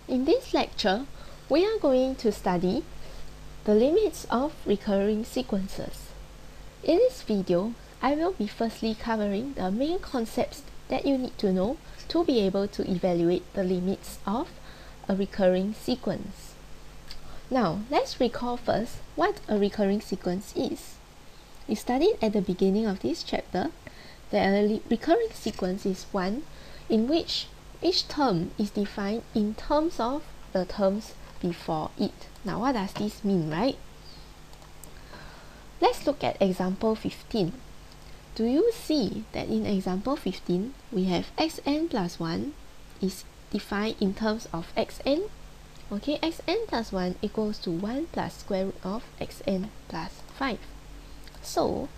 In this lecture, we are going to study the limits of recurring sequences. In this video, I will be firstly covering the main concepts that you need to know to be able to evaluate the limits of a recurring sequence. Now, let's recall first what a recurring sequence is. We studied at the beginning of this chapter that a recurring sequence is one in which each term is defined in terms of the terms before it. Now, what does this mean, right? Let's look at example 15. Do you see that in example 15, we have xn plus 1 is defined in terms of xn? Okay, xn plus 1 equals to 1 plus square root of xn plus 5. So,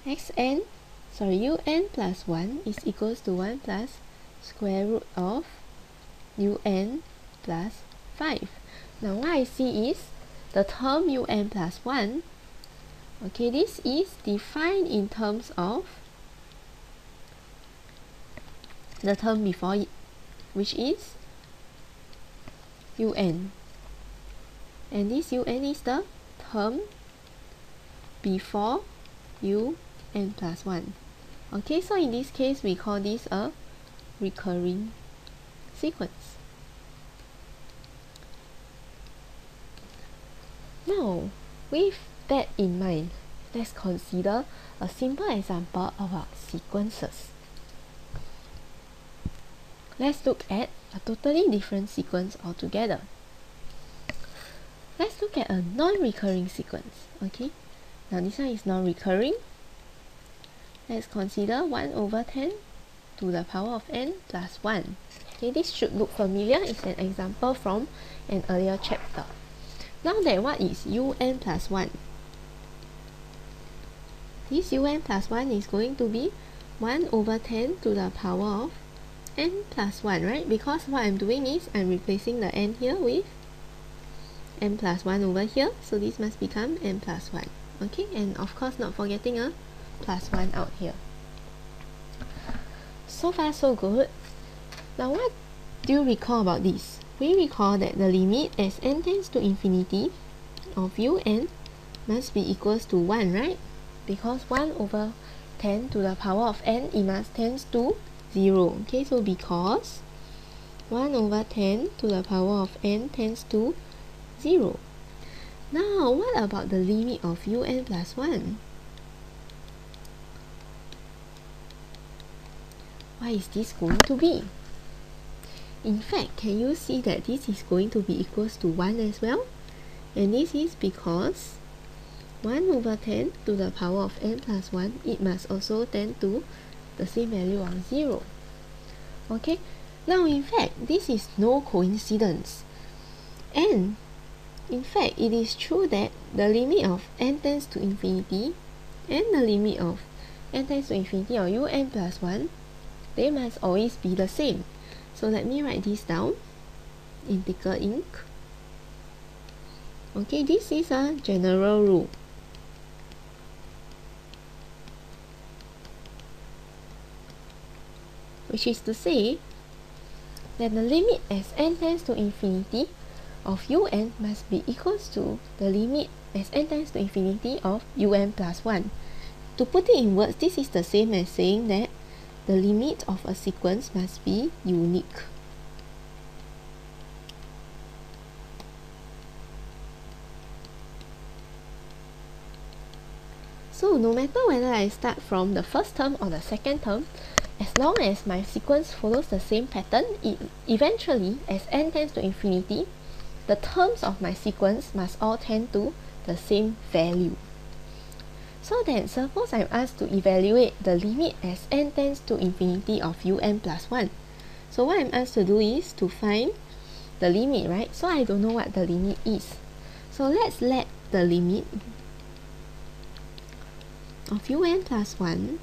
un plus 1 is equals to 1 plus square root of un plus 5. Now what I see is the term un plus 1, okay, this is defined in terms of the term before it, which is un. And this un is the term before un plus 1. Okay, so in this case, we call this a recurring sequence. Now, with that in mind, let's consider a simple example about sequences. Let's look at a totally different sequence altogether. Let's look at a non-recurring sequence. Okay, now this one is non-recurring. Let's consider 1 over 10 to the power of n plus 1. Okay, this should look familiar. It's an example from an earlier chapter. Now then, what is un plus 1? This un plus 1 is going to be 1 over 10 to the power of n plus 1, right? Because what I'm doing is I'm replacing the n here with n plus 1 over here. So this must become n plus 1. Okay, and of course not forgetting a plus 1 out here. So far so good. Now what do you recall about this? We recall that the limit as n tends to infinity of un must be equals to 1, right? Because 1 over 10 to the power of n, it must tends to 0. Okay, so because 1 over 10 to the power of n tends to 0. Now, what about the limit of un plus 1? What is this going to be? In fact, can you see that this is going to be equals to 1 as well? And this is because 1 over 10 to the power of n plus 1, it must also tend to the same value of 0. Okay, now in fact, this is no coincidence. And in fact, it is true that the limit of n tends to infinity and the limit of n tends to infinity or un plus 1, they must always be the same. So let me write this down in thicker ink. Okay, this is a general rule. Which is to say that the limit as n tends to infinity of un must be equals to the limit as n tends to infinity of un plus 1. To put it in words, this is the same as saying that the limit of a sequence must be unique. So no matter whether I start from the first term or the second term, as long as my sequence follows the same pattern, eventually, as n tends to infinity, the terms of my sequence must all tend to the same value. So then, suppose I'm asked to evaluate the limit as n tends to infinity of un plus 1. So what I'm asked to do is to find the limit, right? So I don't know what the limit is. So let's let the limit of un plus 1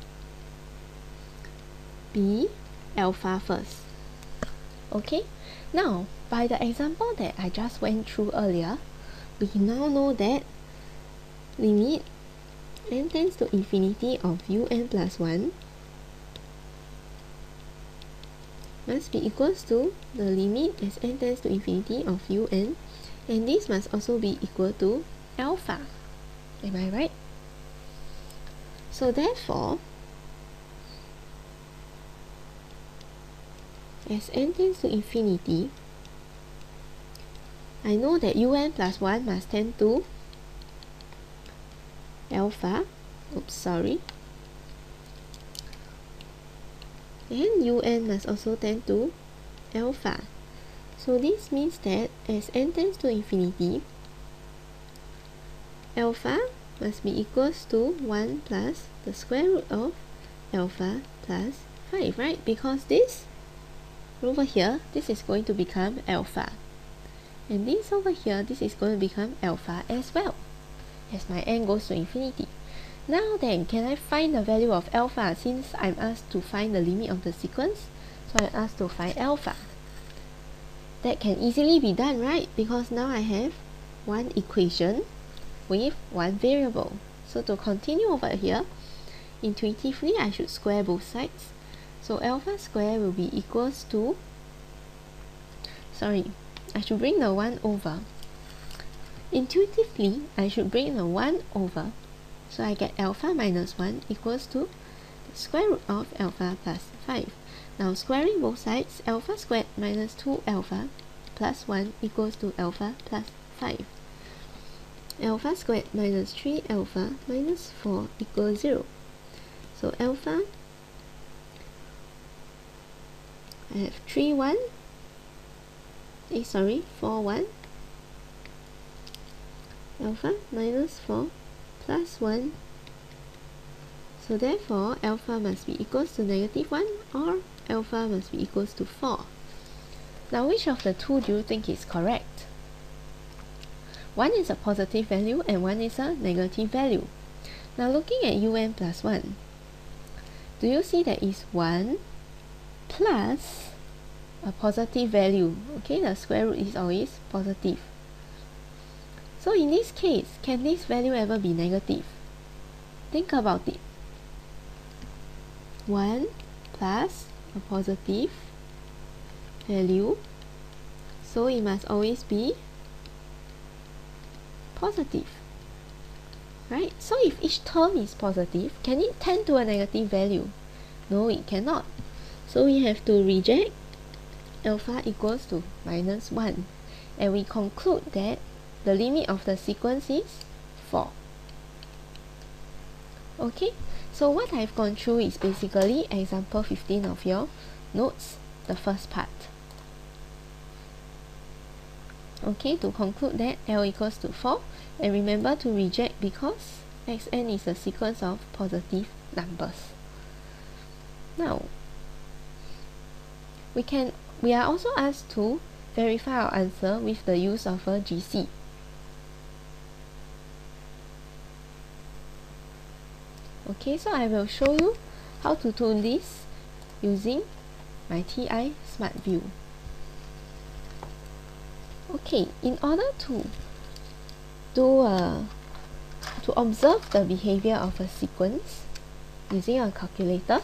be alpha first. Okay, now by the example that I just went through earlier, we now know that limit n tends to infinity of un plus 1 must be equals to the limit as n tends to infinity of un, and this must also be equal to alpha. Am I right? So therefore, as n tends to infinity, I know that un plus 1 must tend to alpha. Oops, sorry. And un must also tend to alpha. So this means that as n tends to infinity, alpha must be equals to 1 plus the square root of alpha plus 5, right? Because this over here, this is going to become alpha. And this over here, this is going to become alpha as well, as my n goes to infinity. Now then, can I find the value of alpha since I'm asked to find the limit of the sequence? So I'm asked to find alpha. That can easily be done, right? Because now I have one equation with one variable. So to continue over here, intuitively I should square both sides. So alpha square will be equals to, I should bring the 1 over. Intuitively, I should bring the 1 over. So I get alpha minus 1 equals to the square root of alpha plus 5. Now squaring both sides, alpha squared minus 2 alpha plus 1 equals to alpha plus 5. Alpha squared minus 3 alpha minus 4 equals 0. So alpha, I have 4 1. Alpha minus 4 plus 1. So therefore, alpha must be equals to negative 1 or alpha must be equals to 4. Now which of the two do you think is correct? One is a positive value and one is a negative value. Now looking at un plus 1, do you see that is 1 plus a positive value? Okay, the square root is always positive. So in this case, can this value ever be negative? Think about it. 1 plus a positive value, so it must always be positive, right? So if each term is positive, can it tend to a negative value? No, it cannot. So we have to reject alpha equals to minus 1, and we conclude that the limit of the sequence is 4. Okay, so what I've gone through is basically example 15 of your notes, the first part. Okay, to conclude that L equals to 4, and remember to reject because xn is a sequence of positive numbers. Now, we are also asked to verify our answer with the use of a GC. Okay, so I will show you how to do this using my TI Smart View. Okay, in order to observe the behavior of a sequence using a calculator,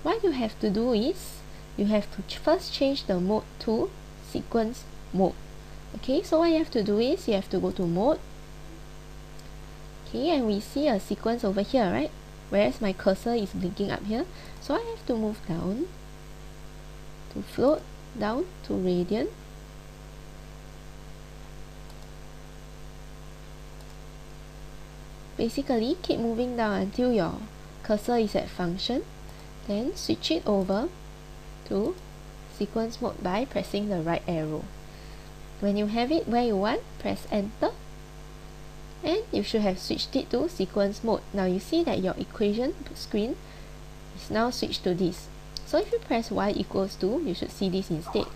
what you have to do is you have to first change the mode to sequence mode. Okay, so what you have to do is you have to go to mode. Okay, and we see a sequence over here, right? Whereas my cursor is blinking up here, so I have to move down to float, down to radian. Basically, keep moving down until your cursor is at function, then switch it over to sequence mode by pressing the right arrow. When you have it where you want, press enter, and you should have switched it to sequence mode. Now you see that your equation screen is now switched to this. So if you press y equals 2, you should see this instead.